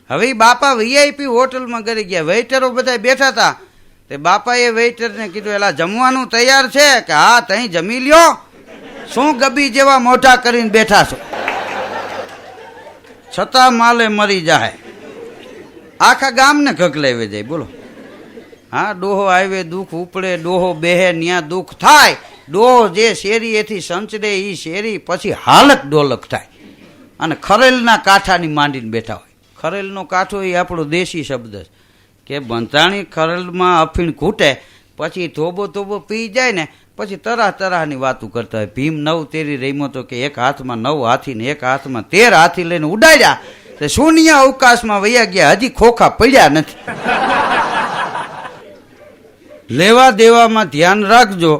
હવે બાપા વીઆઈપી હોટલમાં કરી ગયા, વેઇટરો બધા બેઠા હતા. તે બાપાએ વેઇટરને કીધું, એલા જમવાનું તૈયાર છે? કે હા, તઈ જમી લ્યો. શું ગબી જેવા મોઢા કરીને બેઠા છો? છતાં માલે મરી જાય, આખા ગામને ઘગલાવી જાય. બોલો, હા, ડોહો આવે દુઃખ ઉપડે, ડોહો બેહે ન્યા દુઃખ થાય. ડોહો જે શેરીએથી સંચડે એ શેરી પછી હાલત ડોલક થાય. અને ખરેલના કાંઠાની માંડીને બેઠા હોય. ખરેલનો કાંઠો એ આપણો દેશી શબ્દ છે કે બંધાણી ખરેલમાં અફીણ ઘૂંટે પછી થોબો પી જાય ને પછી તરાહની વાતો કરતા હોય. ભીમ 9 તેરી રમ્યો તો કે એક હાથમાં 9 હાથી ને એક હાથમાં 13 હાથી લઈને ઉડાડ્યા, તે શૂન્ય અવકાશમાં વયા ગયા, હજી ખોખા પડ્યા નથી. લેવા દેવામાં ધ્યાન રાખજો,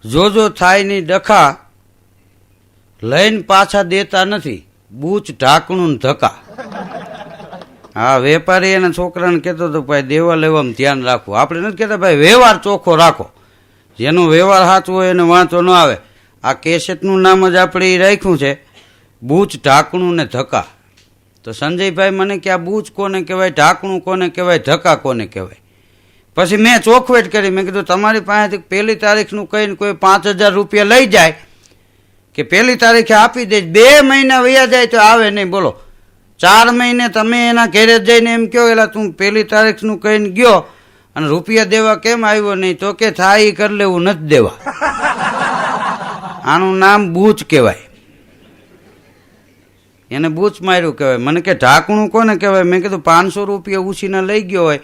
જોજો થાય ની ડખા, લઈને પાછા દેતા નથી, બૂચ ઢાંકણું ધક્કા. હા, વેપારી એના છોકરાને કહેતો હતો, ભાઈ દેવા લેવામાં ધ્યાન રાખવું. આપણે નથી કહેતા ભાઈ વ્યવહાર ચોખ્ખો રાખો, જેનો વ્યવહાર સાચો હોય એને વાંચો ન આવે. આ કેસેટનું નામ જ આપણે એ રાખ્યું છે, બૂચ ઢાંકણું ને ધક્કા. તો સંજયભાઈ મને કે આ બૂચ કોને કહેવાય, ઢાંકણું કોને કહેવાય, ધક્કા કોને કહેવાય? પછી મેં ચોખવેટ કરી, મેં કીધું તમારી પાસેથી 1 તારીખનું કહીને કોઈ 5000 રૂપિયા લઈ જાય કે 1 તારીખે આપી દે, 2 મહિના વયા જાય તો આવે નહીં. બોલો, 4 મહિને તમે એના ઘેરે જઈને એમ કહો, એલા તું 1 તારીખનું કહીને ગયો અને રૂપિયા દેવા કેમ આવ્યો નહીં? તો કે થાય એ કરી લેવું, નથી દેવા. આનું નામ બૂચ કહેવાય, એને બૂચ માર્યું કહેવાય. મને કે ઢાંકણું કોને કહેવાય? મેં કીધું 500 રૂપિયા ઉછીને લઈ ગયો હોય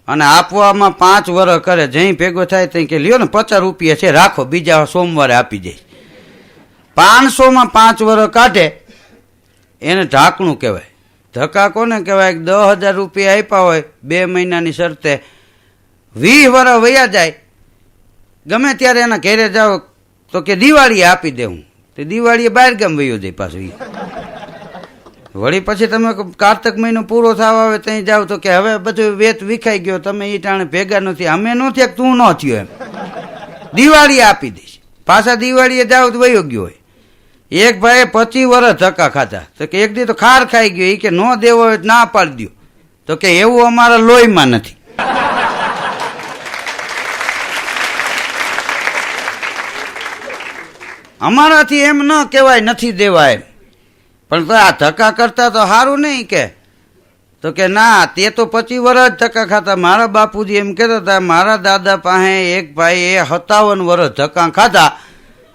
અને આપવામાં 5 વર્ષ કરે, જઈ ભેગો થાય ત્યાં કે લ્યો ને 50 રૂપિયા છે રાખો, બીજા સોમવારે આપી દઈશ. 500માં 5 વર્ષ કાઢે એને ઢાંકણું કહેવાય. ધક્કા કોને કહેવાય? 10,000 રૂપિયા આપ્યા હોય 2 મહિનાની શરતે, 20 વર્ષ વયા જાય, ગમે ત્યારે એના ઘેરે જાઓ તો કે દિવાળીએ આપી દેવું, તે દિવાળીએ બહાર ગામ વયો જાય પાછું. વળી પછી તમે કાર્તક મહિનો પૂરો થવા આવે ત્યાં જાઓ તો કે હવે બધું વેત વિખાઈ ગયો, તમે એ ટાણે ભેગા નથી, અમે ન થયા તું ન થયો, એમ દિવાળીએ આપી દઈશ. પાછા દિવાળીએ જાઓ તો વયો ગયો હોય. એક ભાઈએ 25 વર્ષ ધક્કા ખાધા, તો કે એક દી તો ખાર ખાઈ ગયો, એ કે ન દેવો હોય ના પાડી દો, તો કે એવું અમારા લોહીમાં નથી. અમારાથી એમ ન કહેવાય નથી દેવા એમ, પણ તો આ ધક્કા કરતા તો સારું નહીં કે? તો કે ના, તે તો 25 વર્ષ ધક્કા ખાતા. મારા બાપુજી એમ કહેતા હતા, મારા દાદા પાસે એક ભાઈએ 57 વર્ષ ધક્કા ખાધા,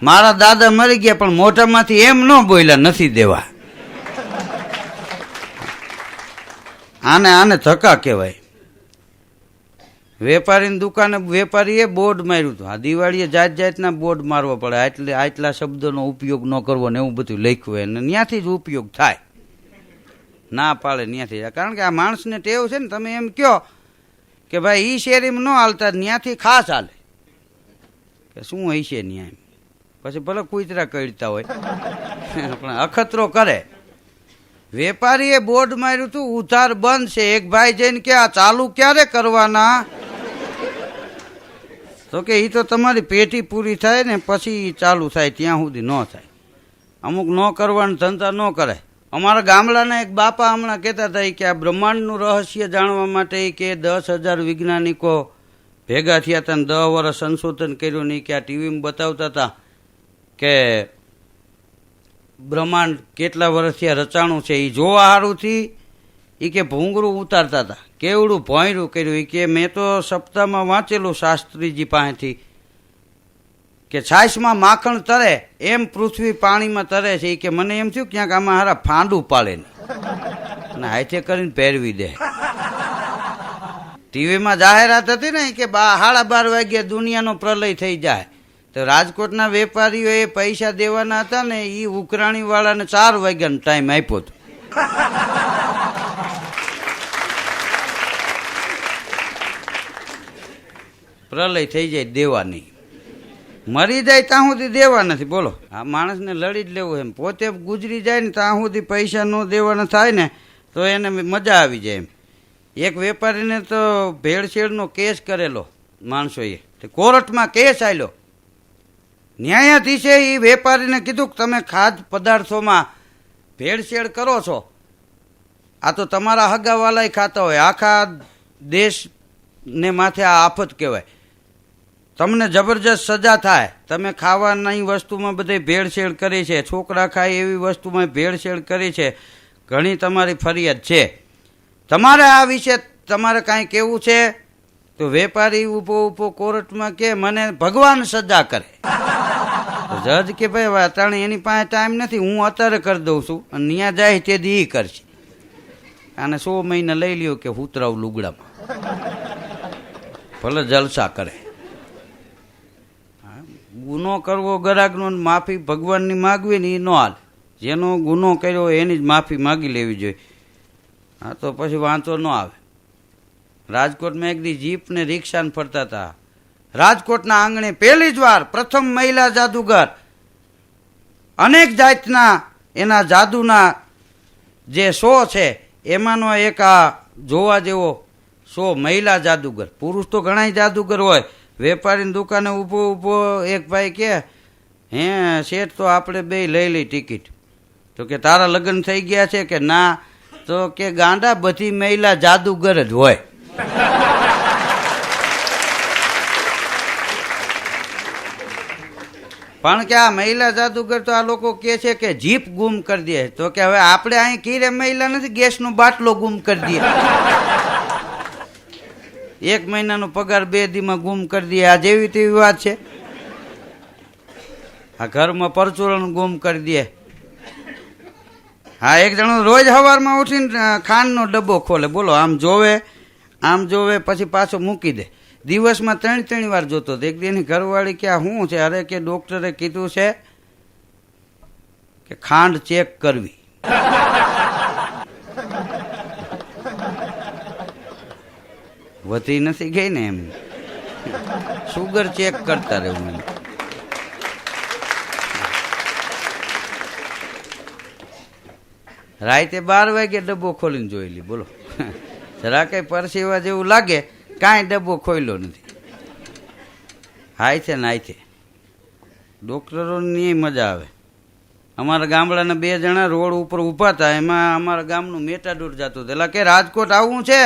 મારા દાદા મરી ગયા પણ મોઢામાંથી એમ ન બોલ્યા નથી દેવા. આને ધક્કા કહેવાય. વેપારીની દુકાને વેપારીએ બોર્ડ માર્યું હતું, આ દિવાળીએ જાતના બોર્ડ મારવા પડે, આટલા શબ્દોનો ઉપયોગ ન કરવો ને એવું બધું લખ્યું હોય, અને ત્યાંથી જ ઉપયોગ થાય. ના પાડે ત્યાંથી, કારણ કે આ માણસને ટેવ છે ને, તમે એમ કહો કે ભાઈ એ શેરીમાં ન હાલતા, ત્યાંથી ખાસ હાલે કે શું હશે ત્યાં, એમ પછી ભલે કૂતરા કરતા હોય પણ અખતરો કરે. વેપારીએ બોર્ડ માર્યું હતું ઉધાર બંધ છે. એક ભાઈ જઈને કે આ ચાલુ ક્યારે કરવાના? તો કે એ તો તમારી પેટી પૂરી થાય ને પછી ચાલુ થાય, ત્યાં સુધી ન થાય. અમુક ન કરવાના ધંધા ન કરે. અમારા ગામડાના એક બાપા હમણાં કહેતા હતા કે આ બ્રહ્માંડનું રહસ્ય જાણવા માટે કે 10,000 વૈજ્ઞાનિકો ભેગા થયા હતા ને 10 વર્ષ સંશોધન કર્યું નહીં, કે આ ટીવીમાં બતાવતા હતા કે બ્રહ્માંડ કેટલા વર્ષથી રચાણું છે. એ જોવા સારુંથી એ કે ભૂંગળું ઉતારતા હતા, કેવડું ભોંયરું કર્યું. એ કે મેં તો સપ્તાહમાં વાંચેલું શાસ્ત્રીજી પાસેથી કે છાશમાં માખણ તરે એમ પૃથ્વી પાણીમાં તરે છે. એ કે મને એમ થયું ક્યાંક આમાં હારા ફાંડું પાડે ને અને હાથે કરીને પહેરવી દે. ટીવીમાં જાહેરાત હતી ને કે 12:30 વાગ્યે દુનિયાનો પ્રલય થઈ જાય, તો રાજકોટના વેપારીઓએ પૈસા દેવાના હતા ને, એ ઉકરાણી વાળાને 4 વાગ્યાનો ટાઈમ આપ્યો હતો. પ્રલય થઈ જાય દેવાની, મરી જાય ત્યાં સુધી દેવા નથી. બોલો, આ માણસને લડી જ લેવું એમ. પોતે ગુજરી જાય ને ત્યાં સુધી પૈસા ન દેવાના થાય ને તો એને મજા આવી જાય એમ. એક વેપારીને તો ભેળસેળનો કેસ કરેલો માણસોએ, કોર્ટમાં કેસ આવેલો. ન્યાયાધીશે એ વેપારીને કીધું કે તમે ખાદ્ય પદાર્થોમાં ભેળસેળ કરો છો, આ તો તમારા હગાવાલાય ખાતા હોય. આખા દેશને માથે આ આફત કહેવાય. તમને જબરજસ્ત સજા થાય. તમે ખાવાની વસ્તુમાં બધે ભેળસેળ કરી છે, છોકરા ખાય એવી વસ્તુમાં ભેળસેળ કરી છે, ઘણી તમારી ફરિયાદ છે. તમારે આ વિશે તમારે કાંઈ કહેવું છે તો વેપારી ઊભો કોર્ટમાં કે મને ભગવાન સજા કરે. જજ કે ભાઈ અટાણે એની પાસે ટાઈમ નથી, હું અત્યારે કરી દઉં છું અને ત્યાં જાય તે દી એ કરશે. આને 100 મહિના લઈ લ્યો કે ઉતરાવ લુગડામાં, ભલે જલસા કરે. ગુનો કરવો ગ્રાહકનો, માફી ભગવાનની માગવી ને એ ન હાલે. જેનો ગુનો કર્યો એની જ માફી માગી લેવી જોઈએ. હા તો પછી વાંધો ન આવે. રાજકોટમાં એક દી જીપ ને રિક્ષાને ફરતા હતા. રાજકોટના આંગણે પહેલી જ વાર પ્રથમ મહિલા જાદુગર, અનેક જાતના એના જાદુના જે શો છે એમાંનો એક આ જોવા જેવો શો મહિલા જાદુગર. પુરુષ તો ઘણા જાદુગર હોય. વેપારીની દુકાને ઊભો એક ભાઈ કે હે શેઠ તો આપણે બે લઈ લઈ ટિકિટ. તો કે તારા લગ્ન થઈ ગયા છે કે ના? તો કે ગાંડા બધી મહિલા જાદુગર જ હોય. પણ કે આ મહિલા જાદુગર તો આ લોકો કે છે કે જીપ ગુમ કરી દે. તો કે હવે આપણે અહીં કીરે મહિલા નથી, ગેસનો બાટલો ગુમ કરી દઈએ. 1 મહિનાનો પગાર 2 દીમાં ગુમ કરી દઈએ. આ જેવી તેવી વાત છે? આ ઘરમાં પરચુરણ ગુમ કરી દે. હા, એક જણો રોજ સવારમાં ઉઠીને ખાંડનો ડબ્બો ખોલે. બોલો, આમ જોવે પછી પાછો મૂકી દે. દિવસમાં 3 વાર જોતો. એક દીની ઘરવાળી કે આ શું છે? અરે કે ડોક્ટરે કીધું છે કે ખાંડ ચેક કરવી. વધી નથી ગઈ ને એમ, સુગર ચેક કરતા રહેવું. રાતે 12 વાગે ડબ્બો ખોલીને જોઈ લી. બોલો, જરા કઈ પરસેવા જેવું લાગે, કાંઈ ડબ્બો ખોલ્યો નથી. હાય છે ને હાય છે. ડોક્ટરોની મજા આવે. અમારા ગામડાના 2 જણા રોડ ઉપર ઊભા હતા. એમાં અમારા ગામનું મેટાડોર જતું હતું. એટલે કે રાજકોટ આવવું છે,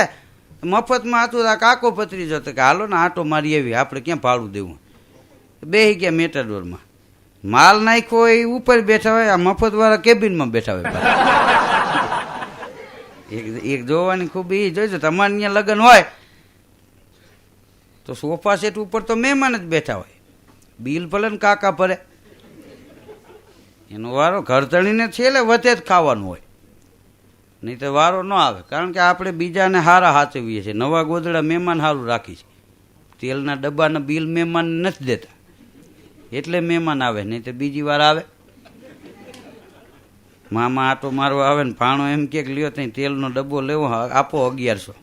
મફતમાં હતું. આ કાકો પતરી જતો કે હાલો ને આટો મારી એવી, આપણે ક્યાં ભાડું દેવું. બેસી ગયા મેટાડોરમાં. માલ નાખ્યો હોય એ ઉપર બેઠા હોય, આ મફતવાળા કેબિનમાં બેઠા હોય. એક જોવાની ખૂબ એ જોઈજો. તમારે ત્યાં લગ્ન હોય તો સોફા સેટ ઉપર તો મહેમાન જ બેઠા હોય. બિલ ભલે ને કાકા ભરે, એનો વારો ઘરધણીને છેલ્લે વધે જ ખાવાનું હોય. નહીં તો વારો ન આવે. કારણ કે આપણે બીજાને હારા હાચવીએ છીએ. નવા ગોદડા મહેમાન સારું રાખી છે. તેલના ડબ્બાના બિલ મહેમાન નથી દેતા, એટલે મહેમાન આવે. નહીં તો બીજી વાર આવે. મામા આટો મારવા આવે ને ભાણો એમ કે લ્યો ત્યાં તેલનો ડબ્બો લેવો, આપો 1100.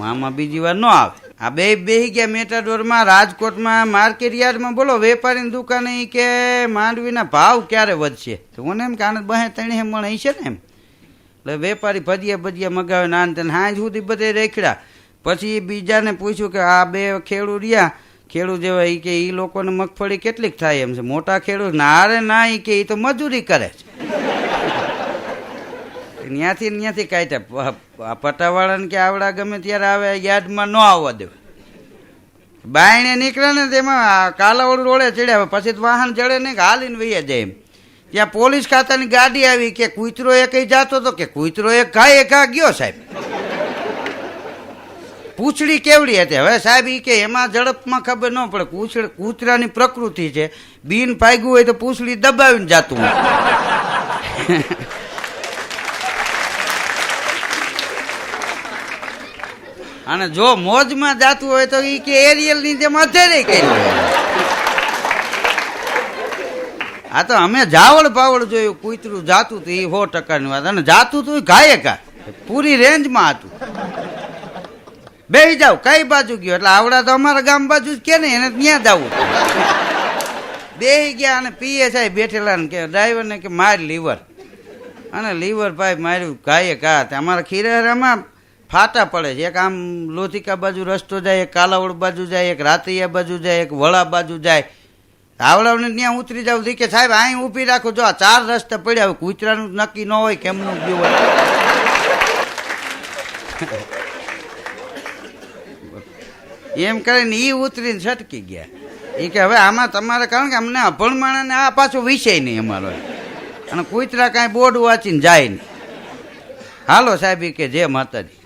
મામા બીજી વાર ન આવે. આ બેહી ગયા મેટાડોરમાં. રાજકોટમાં માર્કેટ યાર્ડમાં બોલો વેપારીની દુકાને કે માંડવીના ભાવ ક્યારે વધશે? તો મને એમ કે આને 2-3 મણ હશે ને એમ. એટલે વેપારી ભજીયા મગાવે ને આને તેને હાંજ સુધી બધે રેખડા. પછી બીજાને પૂછ્યું કે આ 2 ખેડૂત રહ્યા, ખેડૂત જેવા એ કે એ લોકોને મગફળી કેટલીક થાય એમ છે? મોટા ખેડૂત ના રે ના, એ કે એ તો મજૂરી કરે છે. ત્યાંથી કાઢ્યા. પટાવાળાને કે આવડા ગમે ત્યારે આવે, યાર્ડમાં ન આવવા દેવા. બાયણે નીકળે ને તેમાં કાલાવડ રોડે ચડ્યા. પછી વાહન ચડે નહીં કે હાલીને વૈયા જાય એમ. ત્યાં પોલીસ ખાતાની ગાડી આવી કે કૂતરો એક જાતો હતો કે કૂતરો એક ઘા ગયો સાહેબ. પૂંછડી કેવડી હતી? હવે સાહેબ એ કે એમાં ઝડપમાં ખબર ન પડે. કૂતરાની પ્રકૃતિ છે, બીન પાગ્યું હોય તો પૂંછડી દબાવીને જાતું હોય. અને જો મોજમાં જાતું હોય તો એ કે એરિયલની જેમ અત્યારે કર્યું. આ તો અમે જાવડ પાવડ જોયું, કૂતરું જાતું હતું એ 100%ની વાત. અને જાતું હતું ઘાયે ઘા, પૂરી રેન્જમાં હતું. બેસી જાવ, કઈ બાજુ ગયો? એટલે આવડા તો અમારા ગામ બાજુ જ કે ને, એને ત્યાં જવું. બેસી ગયા અને PSI બેઠેલા ને કે ડ્રાઈવરને કે માર લીવર. અને લીવર ભાઈ માર્યું ઘાયે ઘા. અમારા ખીરામાં ફાટા પડે છે. એક આમ લોધિકા બાજુ રસ્તો જાય, એક કાલાવડ બાજુ જાય, એક રાતૈયા બાજુ જાય, એક વડા બાજુ જાય. આવડાવને ત્યાં ઉતરી જાવ કે સાહેબ અહીં ઊભી રાખો, જો આ 4 રસ્તા પડ્યા, હવે કૂતરાનું નક્કી ન હોય કેમનું ગયું હોય. એમ કરીને એ ઉતરીને છટકી ગયા. એ કે હવે આમાં તમારે, કારણ કે અમને અભણ માણસને આ પાછો વિષય નહીં અમારો, અને કૂતરા કાંઈ બોર્ડ વાંચીને જાય નહીં. હાલો સાહેબ કે જે માતાજી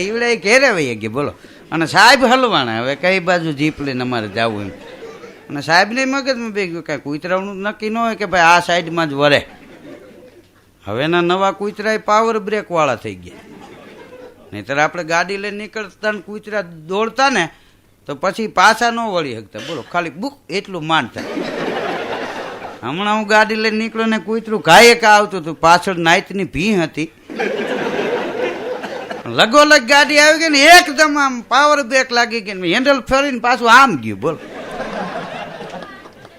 ઈવડે ઘેરે વહી ગયા બોલો. અને સાહેબ હલવાણા, હવે કઈ બાજુ જીપ લઈને અમારે જવું એમ. અને સાહેબને મગજમાં બે ગયું કાંઈ કૂતરાનું નક્કી ન હોય કે ભાઈ આ સાઈડમાં જ વરે. હવેના નવા કૂતરા પાવર બ્રેકવાળા થઈ ગયા. નહીંતર આપણે ગાડી લઈને નીકળતા ને કૂતરા દોડતા ને તો પછી પાછા ન વળી શકતા બોલો, ખાલી બુક એટલું માંડ થાય. હમણાં હું ગાડી લઈને નીકળ્યો ને કૂતરું ઘાયે કા આવતું હતું, પાછળ નાઈટની ભી હતી, લગોલગ ગાડી આવી ગઈ ને એકદમ આમ પાવર બ્રેક લાગી ગઈ, હેન્ડલ ફરીને પાછું આમ ગયું બોલો.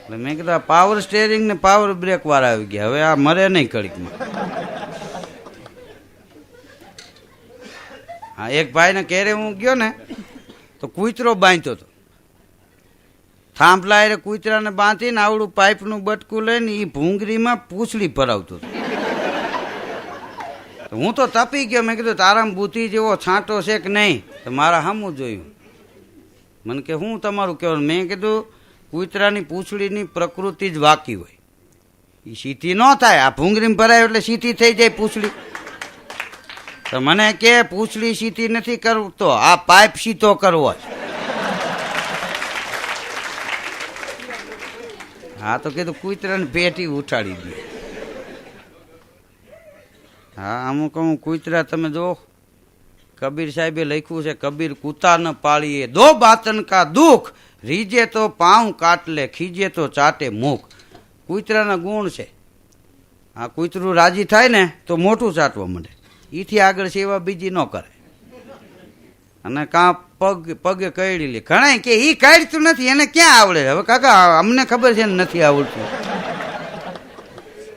એટલે મેં કીધું પાવર સ્ટેરિંગ ને પાવર બ્રેક વાળા આવી ગયા, હવે આ મરે નહીં કડીકમાં. હા, એક ભાઈને ઘેરે હું ગયો ને તો કૂતરો બાંધતો હતો, થાંભલા એ કૂતરાને બાંધીને આવડું પાઇપનું બટકું લઈને એ ભૂંગળીમાં પૂંછડી ભરાવતો હતો. હું તો તપી ગયો, મેં કીધું તારામ બુદ્ધિ જેવો છાંટો છે કે નહીં? તો મારા સામું જોયું. મને કે હું તમારું કહેવાનું? મેં કીધું કૂતરાની પૂંછડીની પ્રકૃતિ જ વાકી હોય, એ સીધી ન થાય. આ ભૂંગળીમાં ભરાય એટલે સીધી થઈ જાય પૂંછડી. તો મને કે પૂંછડી સીધી નથી કરતો, આ પાઇપ સીધો કરવો છે. હા, તો કીધું કૂતરાની પેટી ઉઠાડી દે. હા, અમુક અમુક કૂતરા તમે જો, કબીર સાહેબે લખ્યું છે, કબીર કૂતા ન પાળીએ દો બાતન કા દુઃખ, રીજે તો પાઉં કાટલે, ખીજે તો ચાટે મુખ. કૂતરાના ગુણ છે. આ કૂતરું રાજી થાય ને તો મોટું ચાટવા માંડે, એથી આગળ સેવા બીજી ન કરે. અને કાં પગે કઈડી લે. ઘણા કે એ કાઢતું નથી, એને ક્યાં આવડે? હવે કાકા અમને ખબર છે ને નથી આવડતું.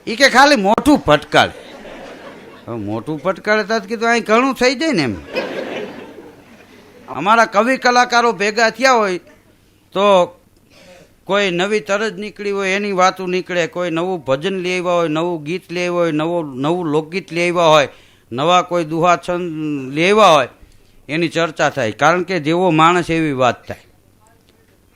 એ કે ખાલી મોટું ફટકારે. હવે મોટું ફટકારે તો કીધું અહીં ઘણું થઈ જાય ને એમ. અમારા કવિ કલાકારો ભેગા થયા હોય તો કોઈ નવી તરજ નીકળી હોય એની વાતો નીકળે, કોઈ નવું ભજન લઈ આવ્યા હોય, નવું ગીત લઈ આવ્યા હોય, નવું લોકગીત લઈ આવ્યા હોય, નવા કોઈ દુહા છંદ લઈ આવ્યા હોય, એની ચર્ચા થાય. કારણ કે જેવો માણસ એવી વાત થાય.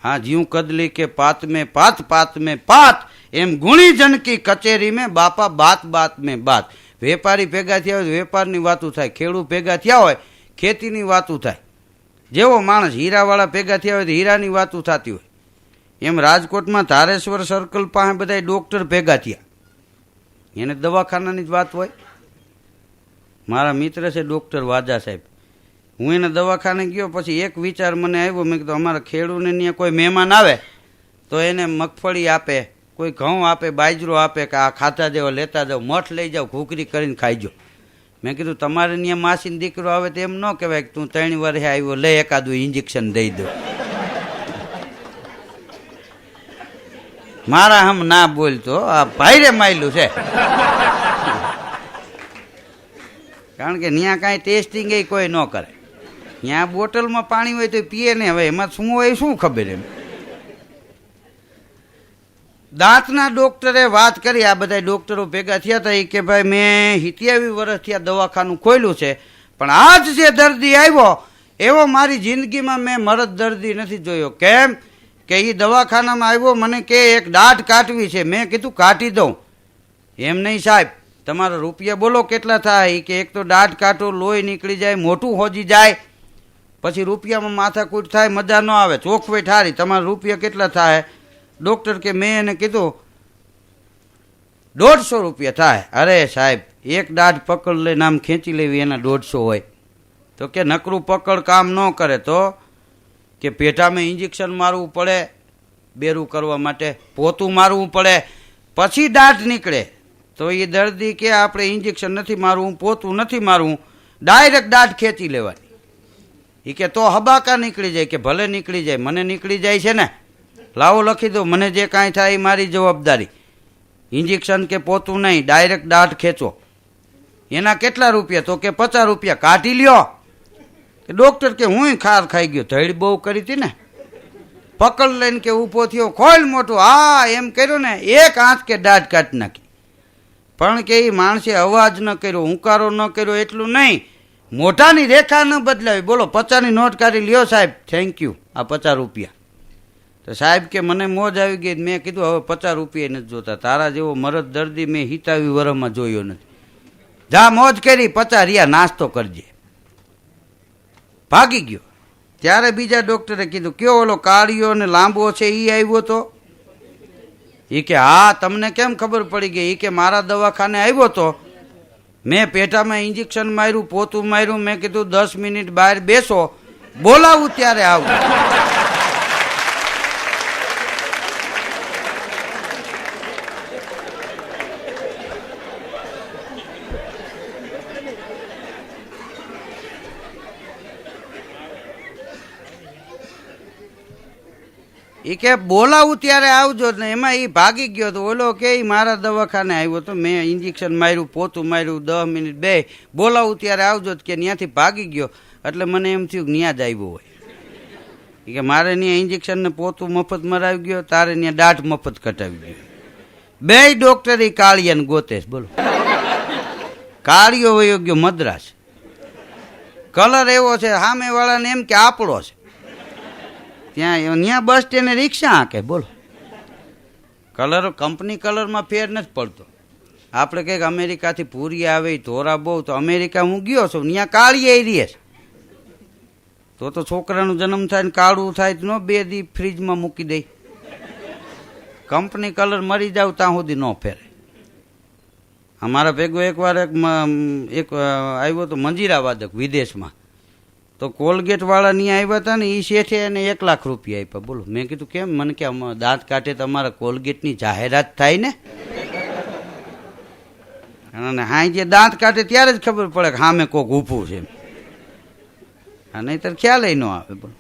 હા, જ્યું કદલી કે પાત મેં પાત, પાત મેં પાત, એમ ગુણી જનકી કચેરી મેં બાપા, બાત બાત મેં બાત. વેપારી ભેગા થયા હોય વેપારની વાતું થાય, ખેડૂત ભેગા થયા હોય ખેતીની વાતું થાય. જેવો માણસ હીરાવાળા ભેગા થયા હોય તો હીરાની વાતું થતી હોય. એમ રાજકોટમાં ધારેશ્વર સર્કલ પાસે બધા ડૉક્ટર ભેગા થયા, એને દવાખાનાની જ વાત હોય. મારા મિત્ર છે ડૉક્ટર વાજા સાહેબ, હું એને દવાખાને ગયો, પછી એક વિચાર મને આવ્યો. મેં કીધું અમારા ખેડૂને ત્યાં કોઈ મહેમાન આવે તો એને મગફળી આપે, કોઈ ઘઉં આપે, બાજરો આપે, કે આ ખાતા જેવો લેતા જાઓ, મઠ લઈ જાઓ, ઘૂકરી કરીને ખાઈજો. મેં કીધું તમારે ત્યાં માસીનો દીકરો આવે તો એમ ન કહેવાય કે તું 3 વર્ષે આવ્યો, લે એકાદું ઇન્જેક્શન દઈ દો. મારા હમ ના બોલતો, આ ભાઈરે માયલું છે. કારણ કે ત્યાં કાંઈ ટેસ્ટિંગ એ કોઈ ન કરે. ત્યાં બોટલમાં પાણી હોય તો પીએ ને, હવે એમાં શું હોય શું ખબર એમ. દાંતના ડૉક્ટરે વાત કરી, આ બધા ડૉક્ટરો ભેગા થયા હતા, એ કે ભાઈ મેં 27 વર્ષથી આ દવાખાનું ખોલ્યું છે, પણ આજ જે દર્દી આવ્યો એવો મારી જિંદગીમાં મેં મરદ દર્દી નથી જોયો. કેમ કે એ દવાખાનામાં આવ્યો, મને કે એક દાઢ કાઢવી છે. મેં કીધું કાઢી દઉં. એમ નહીં સાહેબ, તમારા રૂપિયા બોલો કેટલા થાય? કે એક તો દાઢ કાઢો, લોહી નીકળી જાય, મોટું હોજી જાય, પછી રૂપિયામાં માથાકૂટ થાય, મજા ન આવે. ચોખવટ ઠારી, તમારા રૂપિયા કેટલા થાય? ડૉક્ટર કે મેં એને કીધું 150 રૂપિયા થાય. અરે સાહેબ, એક દાઢ પકડ લઈને આમ ખેંચી લેવી એના 150 હોય. તો કે નકરું પકડ કામ ન કરે તો કે પેટામાં ઇન્જેક્શન મારવું પડે, બેરું કરવા માટે પોતું મારવું પડે, પછી દાઢ નીકળે. તો એ દર્દી કે આપણે ઇન્જેક્શન નથી મારવું, પોતું નથી મારવું, ડાયરેક્ટ દાઢ ખેંચી લેવાની. એ કે તો હબાકા નીકળી જાય. કે ભલે નીકળી જાય, મને નીકળી જાય છે ને, લાવો લખી દો, મને જે કાંઈ થાય એ મારી જવાબદારી. ઇન્જેક્શન કે પોતું નહીં, ડાયરેક્ટ દાઢ ખેંચો. એના કેટલા રૂપિયા? તો કે 50 રૂપિયા. કાઢી લ્યો. કે ડૉક્ટર કે હું ખાર ખાઈ ગયો, ધૈડ બહુ કરી હતી ને. પકડ લઈને કે ઊભો થયો, ખોલ મોટું, હા એમ કર્યું ને એક આંચ કે દાઢ કાઢી નાખી. પણ કે એ માણસે અવાજ ન કર્યો, હુંકારો ન કર્યો એટલું નહીં, મોઢાની રેખા ન બદલાવી. બોલો 50ની નોટ કાઢી લ્યો સાહેબ, થેન્ક યુ, આ 50 રૂપિયા. તો સાહેબ કે મને મોજ આવી ગઈ. મેં કીધું હવે 50 રૂપિયા નથી જોતા, તારા જેવો મરદ દર્દી મેં 27 વર્ષમાં જોયો નથી. જા મોજ કરી, 50 રહ્યા, નાસ્તો કરજે. ભાગી ગયો. ત્યારે બીજા ડૉક્ટરે કીધું, કયો ઓલો કાળિયો ને લાંબો છે એ આવ્યો તો? એ કે હા, તમને કેમ ખબર પડી ગઈ? એ કે મારા દવાખાને આવ્યો તો, મેં પેટામાં ઇન્જેક્શન માર્યું, પોતું માર્યું, મેં કીધું 10 મિનિટ બહાર બેસો, બોલાવું ત્યારે આવું. એ કે બોલાવું ત્યારે આવજો ને. એમાં એ ભાગી ગયો તો. ઓલો કે મારા દવાખાને આવ્યો તો, મેં ઇન્જેક્શન માર્યું, પોતું માર્યું, 10 મિનિટ બે, બોલાવું ત્યારે આવજો કે ત્યાંથી ભાગી ગયો. એટલે મને એમ થયું કે ત્યાં જ આવ્યો હોય. એ કે મારે ત્યાં ઇન્જેક્શન ને પોતું મફત મરાવી ગયો, તારે ત્યાં દાઢ મફત કટાવી ગયો. બે ડોક્ટર એ કાળિયાને ગોતે. બોલો, કાળિયો વયો ગયો મદ્રાસ. કલર એવો છે, સામેવાળાને એમ કે આપણો છે. ત્યાં બસ સ્ટેન્ડે રિક્ષા હાંકે. બોલો, કલર કંપની કલરમાં ફેર નથી પડતો. આપણે કંઈક અમેરિકાથી પૂરી આવે ધોરા બહુ, તો અમેરિકા હું ગયો છું, ત્યાં કાળી રહે છે. તો છોકરાનો જન્મ થાય ને કાળું થાય તો 2 દી ફ્રીજમાં મૂકી દે. કંપની કલર મરી જાવ ત્યાં સુધી ન ફેરે. અમારા ભેગો એકવાર એક આવ્યો તો મંજીરા વાદક વિદેશમાં, તો કોલગેટ વાળા ત્યાં આવ્યા હતા ને, એ શેઠે એને 1 લાખ રૂપિયા આપ્યા. બોલો, મેં કીધું કેમ? મને કે દાંત કાઢે તમારા કોલગેટની જાહેરાત થાય ને. અને હા, જે દાંત કાઢે ત્યારે જ ખબર પડે કે સામે કોક ઊભું છે, નહીં તો ખ્યાલ ન આવે. બોલો.